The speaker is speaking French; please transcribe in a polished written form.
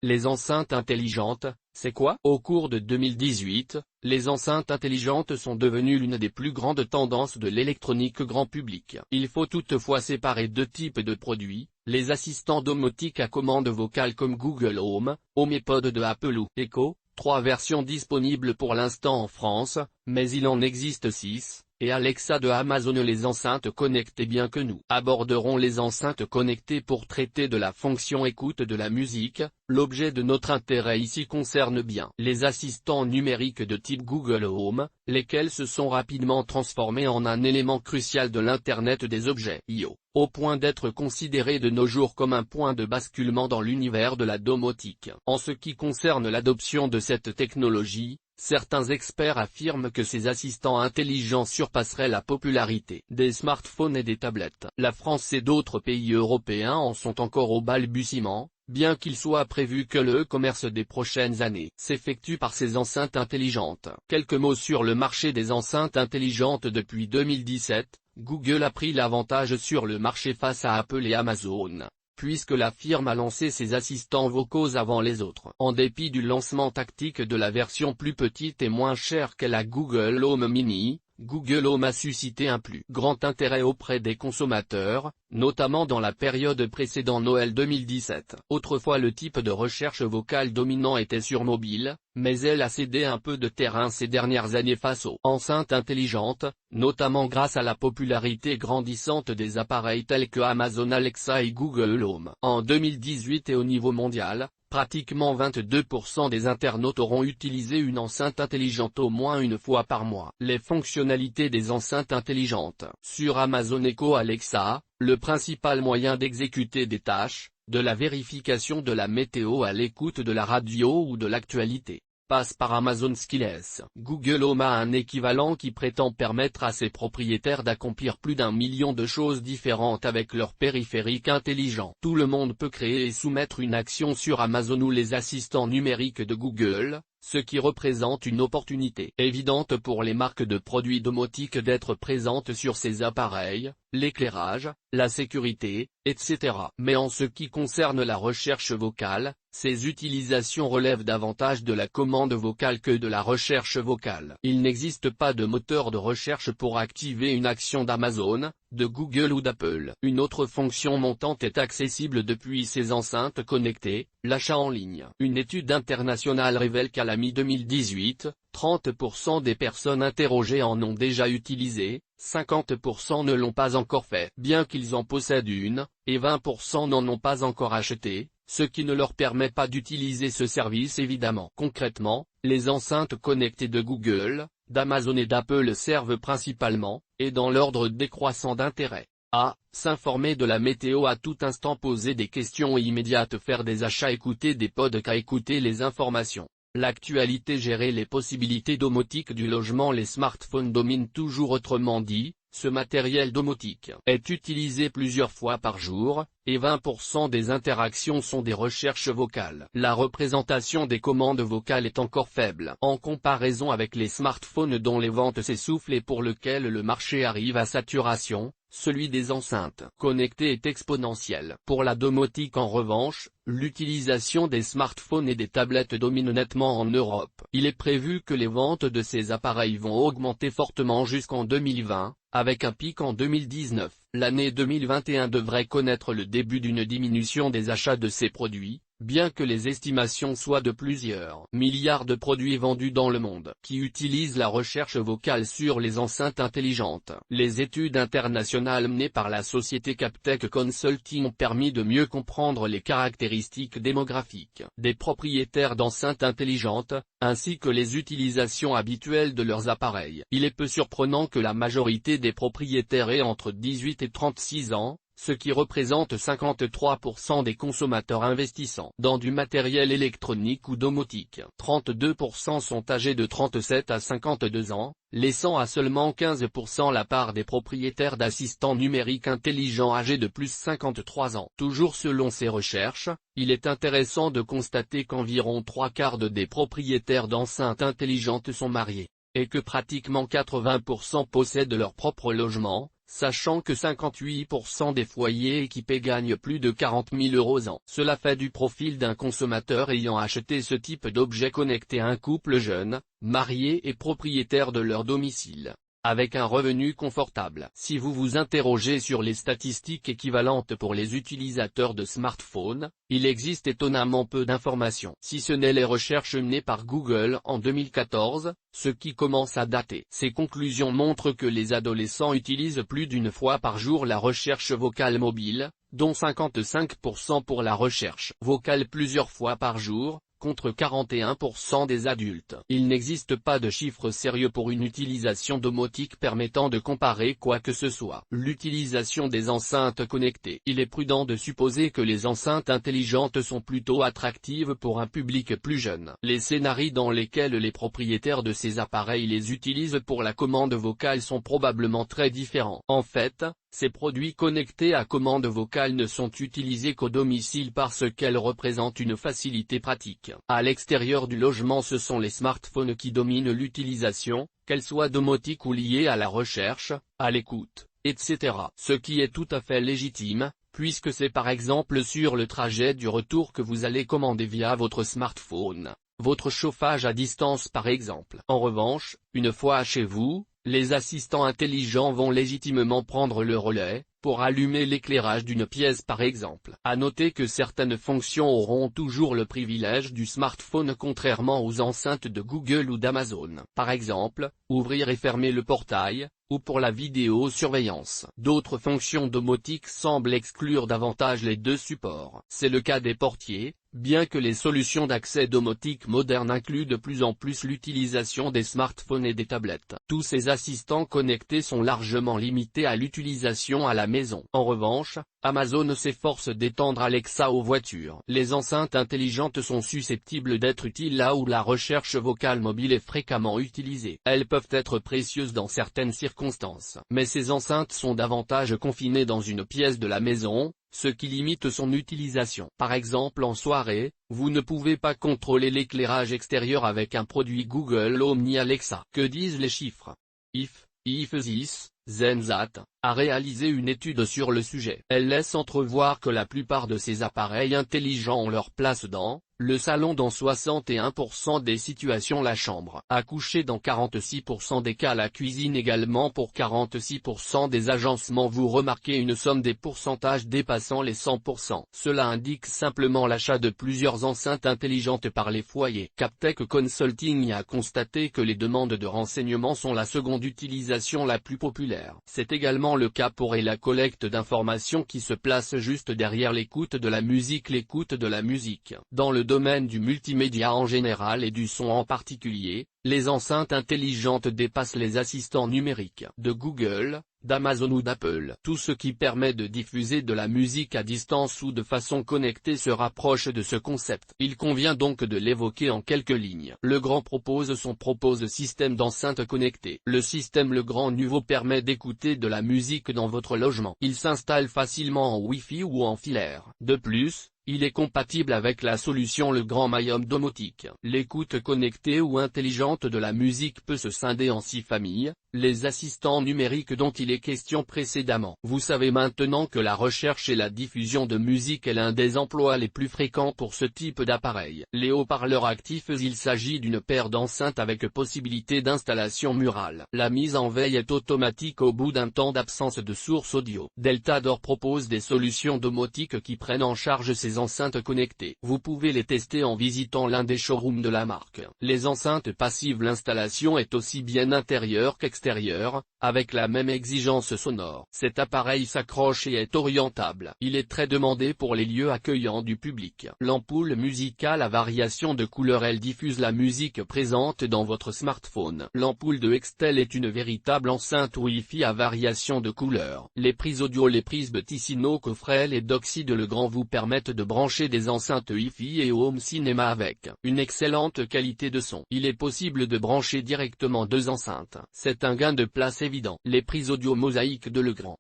Les enceintes intelligentes, c'est quoi? Au cours de 2018, les enceintes intelligentes sont devenues l'une des plus grandes tendances de l'électronique grand public. Il faut toutefois séparer deux types de produits, les assistants domotiques à commande vocale comme Google Home, HomePod de Apple ou Echo, 3 versions disponibles pour l'instant en France, mais il en existe 6. Et Alexa de Amazon. Les enceintes connectées. Bien que nous aborderons les enceintes connectées pour traiter de la fonction écoute de la musique, l'objet de notre intérêt ici concerne bien les assistants numériques de type Google Home, lesquels se sont rapidement transformés en un élément crucial de l'Internet des objets (IO), au point d'être considérés de nos jours comme un point de basculement dans l'univers de la domotique. En ce qui concerne l'adoption de cette technologie, certains experts affirment que ces assistants intelligents surpasseraient la popularité des smartphones et des tablettes. La France et d'autres pays européens en sont encore au balbutiement, bien qu'il soit prévu que le commerce des prochaines années s'effectue par ces enceintes intelligentes. Quelques mots sur le marché des enceintes intelligentes. Depuis 2017, Google a pris l'avantage sur le marché face à Apple et Amazon, puisque la firme a lancé ses assistants vocaux avant les autres. En dépit du lancement tactique de la version plus petite et moins chère qu'est la Google Home Mini, Google Home a suscité un plus grand intérêt auprès des consommateurs, notamment dans la période précédant Noël 2017. Autrefois le type de recherche vocale dominant était sur mobile, mais elle a cédé un peu de terrain ces dernières années face aux enceintes intelligentes, notamment grâce à la popularité grandissante des appareils tels que Amazon Alexa et Google Home. En 2018 et au niveau mondial, pratiquement 22% des internautes auront utilisé une enceinte intelligente au moins une fois par mois. Les fonctionnalités des enceintes intelligentes. Sur Amazon Echo Alexa, le principal moyen d'exécuter des tâches, de la vérification de la météo à l'écoute de la radio ou de l'actualité, passe par Amazon Skills. Google Home a un équivalent qui prétend permettre à ses propriétaires d'accomplir plus d'1 million de choses différentes avec leur périphérique intelligent. Tout le monde peut créer et soumettre une action sur Amazon ou les assistants numériques de Google, ce qui représente une opportunité évidente pour les marques de produits domotiques d'être présentes sur ces appareils, l'éclairage, la sécurité, etc. Mais en ce qui concerne la recherche vocale, ces utilisations relèvent davantage de la commande vocale que de la recherche vocale. Il n'existe pas de moteur de recherche pour activer une action d'Amazon, de Google ou d'Apple. Une autre fonction montante est accessible depuis ces enceintes connectées, l'achat en ligne. Une étude internationale révèle qu'à la mi-2018, 30% des personnes interrogées en ont déjà utilisé, 50% ne l'ont pas encore fait, bien qu'ils en possèdent une, et 20% n'en ont pas encore acheté, ce qui ne leur permet pas d'utiliser ce service évidemment. Concrètement, les enceintes connectées de Google, d'Amazon et d'Apple servent principalement, et dans l'ordre décroissant d'intérêt, à s'informer de la météo à tout instant, poser des questions immédiates, faire des achats, écouter des podcasts, écouter les informations, l'actualité, gérer les possibilités domotiques du logement. Les smartphones dominent toujours. Autrement dit, ce matériel domotique est utilisé plusieurs fois par jour, et 20% des interactions sont des recherches vocales. La représentation des commandes vocales est encore faible en comparaison avec les smartphones dont les ventes s'essoufflent et pour lequel le marché arrive à saturation. Celui des enceintes connectées est exponentiel. Pour la domotique en revanche, l'utilisation des smartphones et des tablettes domine nettement en Europe. Il est prévu que les ventes de ces appareils vont augmenter fortement jusqu'en 2020, avec un pic en 2019. L'année 2021 devrait connaître le début d'une diminution des achats de ces produits, bien que les estimations soient de plusieurs milliards de produits vendus dans le monde qui utilisent la recherche vocale sur les enceintes intelligentes. Les études internationales menées par la société Captech Consulting ont permis de mieux comprendre les caractéristiques démographiques des propriétaires d'enceintes intelligentes, ainsi que les utilisations habituelles de leurs appareils. Il est peu surprenant que la majorité des propriétaires aient entre 18 et 36 ans, ce qui représente 53% des consommateurs investissant dans du matériel électronique ou domotique. 32% sont âgés de 37 à 52 ans, laissant à seulement 15% la part des propriétaires d'assistants numériques intelligents âgés de plus 53 ans. Toujours selon ces recherches, il est intéressant de constater qu'environ 3/4 des propriétaires d'enceintes intelligentes sont mariés, et que pratiquement 80% possèdent leur propre logement, sachant que 58% des foyers équipés gagnent plus de 40 000 € an. Cela fait du profil d'un consommateur ayant acheté ce type d'objet connecté un couple jeune, marié et propriétaire de leur domicile, avec un revenu confortable. Si vous vous interrogez sur les statistiques équivalentes pour les utilisateurs de smartphones, il existe étonnamment peu d'informations, si ce n'est les recherches menées par Google en 2014, ce qui commence à dater. Ces conclusions montrent que les adolescents utilisent plus d'une fois par jour la recherche vocale mobile, dont 55% pour la recherche vocale plusieurs fois par jour, contre 41% des adultes. Il n'existe pas de chiffres sérieux pour une utilisation domotique permettant de comparer quoi que ce soit. L'utilisation des enceintes connectées. Il est prudent de supposer que les enceintes intelligentes sont plutôt attractives pour un public plus jeune. Les scénarios dans lesquels les propriétaires de ces appareils les utilisent pour la commande vocale sont probablement très différents. En fait, ces produits connectés à commande vocale ne sont utilisés qu'au domicile parce qu'elles représentent une facilité pratique. À l'extérieur du logement, ce sont les smartphones qui dominent l'utilisation, qu'elles soient domotiques ou liées à la recherche, à l'écoute, etc. Ce qui est tout à fait légitime, puisque c'est par exemple sur le trajet du retour que vous allez commander via votre smartphone, votre chauffage à distance par exemple. En revanche, une fois chez vous, les assistants intelligents vont légitimement prendre le relais, pour allumer l'éclairage d'une pièce par exemple. À noter que certaines fonctions auront toujours le privilège du smartphone contrairement aux enceintes de Google ou d'Amazon. Par exemple, ouvrir et fermer le portail, ou pour la vidéosurveillance. D'autres fonctions domotiques semblent exclure davantage les deux supports. C'est le cas des portiers, bien que les solutions d'accès domotique modernes incluent de plus en plus l'utilisation des smartphones et des tablettes. Tous ces assistants connectés sont largement limités à l'utilisation à la maison. En revanche, Amazon s'efforce d'étendre Alexa aux voitures. Les enceintes intelligentes sont susceptibles d'être utiles là où la recherche vocale mobile est fréquemment utilisée. Elles peuvent être précieuses dans certaines circonstances. Mais ces enceintes sont davantage confinées dans une pièce de la maison, ce qui limite son utilisation. Par exemple en soirée, vous ne pouvez pas contrôler l'éclairage extérieur avec un produit Google Home ni Alexa. Que disent les chiffres? If This, then that, a réalisé une étude sur le sujet. Elle laisse entrevoir que la plupart de ces appareils intelligents ont leur place dans le salon dans 61% des situations, la chambre à coucher dans 46% des cas, la cuisine également pour 46% des agencements. Vous remarquez une somme des pourcentages dépassant les 100%. Cela indique simplement l'achat de plusieurs enceintes intelligentes par les foyers. Captech Consulting a constaté que les demandes de renseignements sont la seconde utilisation la plus populaire. C'est également le cas pour la collecte d'informations qui se place juste derrière l'écoute de la musique. Dans le domaine du multimédia en général et du son en particulier, les enceintes intelligentes dépassent les assistants numériques de Google, d'Amazon ou d'Apple. Tout ce qui permet de diffuser de la musique à distance ou de façon connectée se rapproche de ce concept. Il convient donc de l'évoquer en quelques lignes. Legrand propose son système d'enceintes connectées. Le système Legrand Nouveau permet d'écouter de la musique dans votre logement. Il s'installe facilement en Wi-Fi ou en filaire. De plus, il est compatible avec la solution Legrand My Home domotique. L'écoute connectée ou intelligente de la musique peut se scinder en 6 familles, les assistants numériques dont il est question précédemment. Vous savez maintenant que la recherche et la diffusion de musique est l'un des emplois les plus fréquents pour ce type d'appareil. Les haut-parleurs actifs. Il s'agit d'une paire d'enceintes avec possibilité d'installation murale. La mise en veille est automatique au bout d'un temps d'absence de source audio. Deltador propose des solutions domotiques qui prennent en charge ces enceintes connectées. Vous pouvez les tester en visitant l'un des showrooms de la marque. Les enceintes passives. L'installation est aussi bien intérieure qu'extérieure, avec la même exigence sonore. Cet appareil s'accroche et est orientable. Il est très demandé pour les lieux accueillants du public. L'ampoule musicale à variation de couleur. Elle diffuse la musique présente dans votre smartphone. L'ampoule de Extel est une véritable enceinte Wi-Fi à variation de couleur. Les prises audio. Les prises Ticino Coffrel et Doxy de Legrand vous permettent de brancher des enceintes Wi-Fi et home cinéma avec une excellente qualité de son. Il est possible de brancher directement 2 enceintes. C'est un gain de place évident. Les prises audio mosaïques de Legrand.